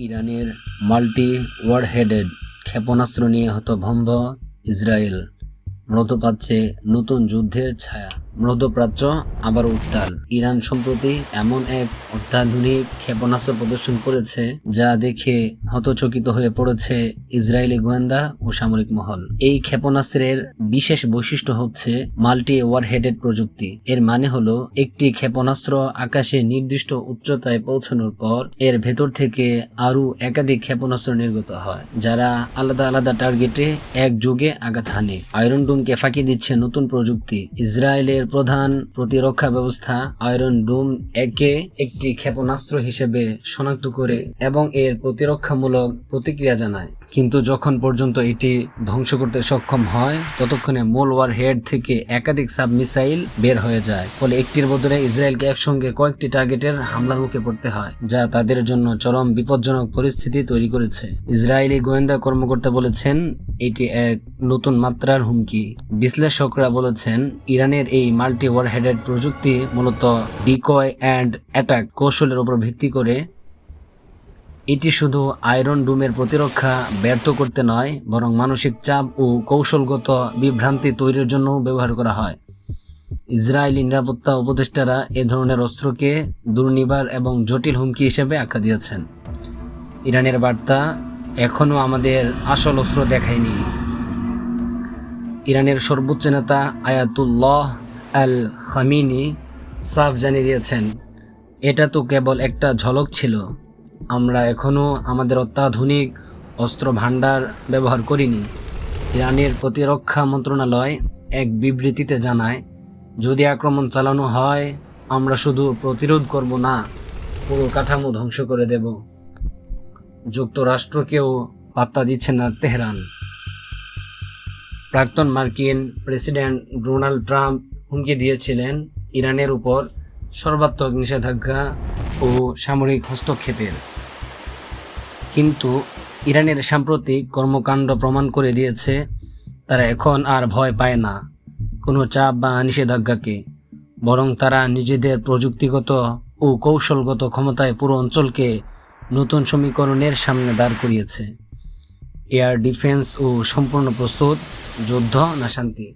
ইরানের মাল্টি ওয়ারহেডেড ক্ষেপণাস্ত্র নিয়ে হতভম্ব ইসরায়েল। মধ্যপ্রাচ্যে নতুন যুদ্ধের ছায়া। মধ্যপ্রাচ্য আবার উত্তাল। ইরান সম্প্রতি এমন এক অত্যাধুনিক ক্ষেপণাস্ত্র প্রদর্শন করেছে যা দেখে হতচকিত হয়ে পড়েছে ইসরায়েলি গোয়েন্দা ও সামরিক মহল। এই ক্ষেপণাস্ত্রের বিশেষ বৈশিষ্ট্য হচ্ছে মাল্টি ওয়ারহেডেড প্রযুক্তি। এর মানে হলো একটি ক্ষেপণাস্ত্র আকাশে নির্দিষ্ট উচ্চতায় পৌঁছানোর পর এর ভেতর থেকে আরও একাধিক ক্ষেপণাস্ত্র নির্গত হয়, যারা আলাদা আলাদা টার্গেটে একযোগে আঘাত হানে। আয়রন ডোমকে ফাঁকি দিচ্ছে নতুন প্রযুক্তি। ইসরায়েলের প্রধান প্রতিরক্ষা ব্যবস্থা আয়রন ডোম একে একটি ক্ষেপণাস্ত্র হিসেবে শনাক্ত করে এবং এর প্রতিরক্ষামূলক প্রতিক্রিয়া জানায়। কিন্তু যখন পর্যন্ত এটি ধ্বংস করতে সক্ষম হয়, ততক্ষণে মূল ওয়ারহেড থেকে একাধিক সাব মিসাইল বের হয়ে যায়। ফলে একটির বদলে ইসরায়েলকে একসঙ্গে কয়েকটি টার্গেটের হামলার মুখে পড়তে হয়, যা তাদের জন্য চরম বিপজ্জনক পরিস্থিতি তৈরি করেছে। ইসরায়েলি গোয়েন্দা কর্মকর্তা বলেছেন এটি এক নতুন মাত্রার হুমকি। বিশ্লেষকরা বলেছেন ইরানের এই মাল্টি ওয়ারহেডেড প্রযুক্তি মূলত ডিকয় অ্যান্ড অ্যাটাক কৌশলের উপর ভিত্তি করে। এটি শুধু আয়রন ডোমের প্রতিরক্ষা ব্যর্থ করতে নয়, বরং মানসিক চাপ ও কৌশলগত বিভ্রান্তি তৈরির জন্য ব্যবহার করা হয়। ইসরায়েলি নিরাপত্তা উপদেষ্টারা এ ধরনের অস্ত্রকে দুর্নিবার এবং জটিল হুমকি হিসেবে আখ্যা দিয়েছেন। ইরানের বার্তা, এখনও আমাদের আসল অস্ত্র দেখায়নি। ইরানের সর্বোচ্চ নেতা আয়াতুল্লাহ আল খামিনি সাফ জানিয়ে দিয়েছেন, এটা তো কেবল একটা ঝলক ছিল। আমরা এখনও আমাদের অত্যাধুনিক অস্ত্র ভাণ্ডার ব্যবহার করিনি। ইরানের প্রতিরক্ষা মন্ত্রণালয় এক বিবৃতিতে জানায়, যদি আক্রমণ চালানো হয়, আমরা শুধু প্রতিরোধ করব না, পুরো কাঠামো ধ্বংস করে দেব। যুক্তরাষ্ট্রকেও পাত্তা দিচ্ছে না তেহরান। প্রাক্তন মার্কিন প্রেসিডেন্ট ডোনাল্ড ট্রাম্প হুমকি দিয়েছিলেন ইরানের উপর সর্বাত্মক নিষেধাজ্ঞা ও সামরিক হস্তক্ষেপের। কিন্তু ইরানের সাম্প্রতিক কর্মকাণ্ড প্রমাণ করে দিয়েছে তারা এখন আর ভয় পায় না কোনো চাপ বা নিষেধাজ্ঞাকে, বরং তারা নিজেদের প্রযুক্তিগত ও কৌশলগত ক্ষমতায় পুরো অঞ্চলকে নতুন সমীকরণের সামনে দাঁড় করিয়েছে। এয়ার ডিফেন্স ও সম্পূর্ণ প্রস্তুত, যুদ্ধ না শান্তি।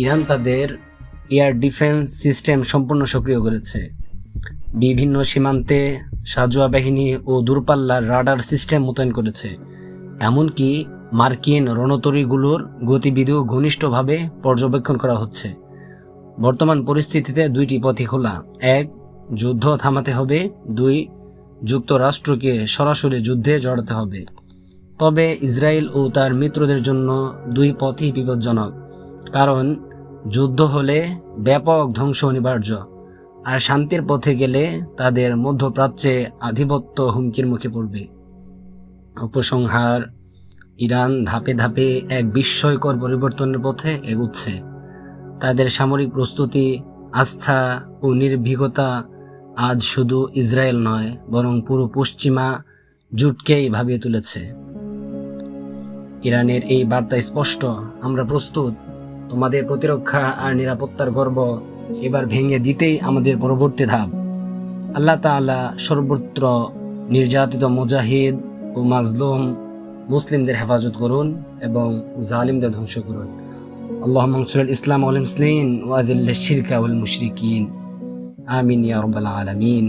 ইরান তাদের এয়ার ডিফেন্স সিস্টেম সম্পূর্ণ সক্রিয় করেছে। বিভিন্ন সীমান্তে সাঁজোয়া বাহিনী ও দূরপাল্লার রাডার সিস্টেম মোতায়েন করেছে। এমনকি মার্কিন রণতরীগুলোর গতিবিধিও ঘনিষ্ঠভাবে পর্যবেক্ষণ করা হচ্ছে। বর্তমান পরিস্থিতিতে দুইটি পথই খোলা। এক, যুদ্ধ থামাতে হবে। দুই, যুক্তরাষ্ট্রকে সরাসরি যুদ্ধে জড়াতে হবে। তবে ইসরায়েল ও তার মিত্রদের জন্য দুই পথই বিপজ্জনক, কারণ যুদ্ধ হলে ব্যাপক ধ্বংস অনিবার্য, আর শান্তির পথে গেলে তাদের মধ্যপ্রাচ্যে আধিপত্য হুমকির মুখে পড়বে। উপসংহার, ইরান ধাপে ধাপে এক বিস্ময়কর পরিবর্তনের পথে এগুচ্ছে। তাদের সামরিক প্রস্তুতি, আস্থা ও নির্ভীকতা আজ শুধু ইসরায়েল নয়, বরং পুরো পশ্চিমা জোটকেই ভাবিয়ে তুলেছে। ইরানের এই বার্তা স্পষ্ট, আমরা প্রস্তুত। তোমাদের প্রতিরক্ষা আর নিরাপত্তার গর্ব এবার ভেঙে দিতেই আমাদের পরবর্তী ধাপ। আল্লাহ তাআলা সর্বত্র নির্যাতিত মুজাহিদ ও মাজলুম মুসলিমদের হেফাজত করুন এবং জালিমদের ধ্বংস করুন। আল্লাহুম্মা আনসুরিল ইসলাম ওয়াল মুসলিমিন ওয়া আযিল্লিশ শিরকা ওয়াল মুশরিকিন। আমিন ইয়া রাব্বাল আলামিন।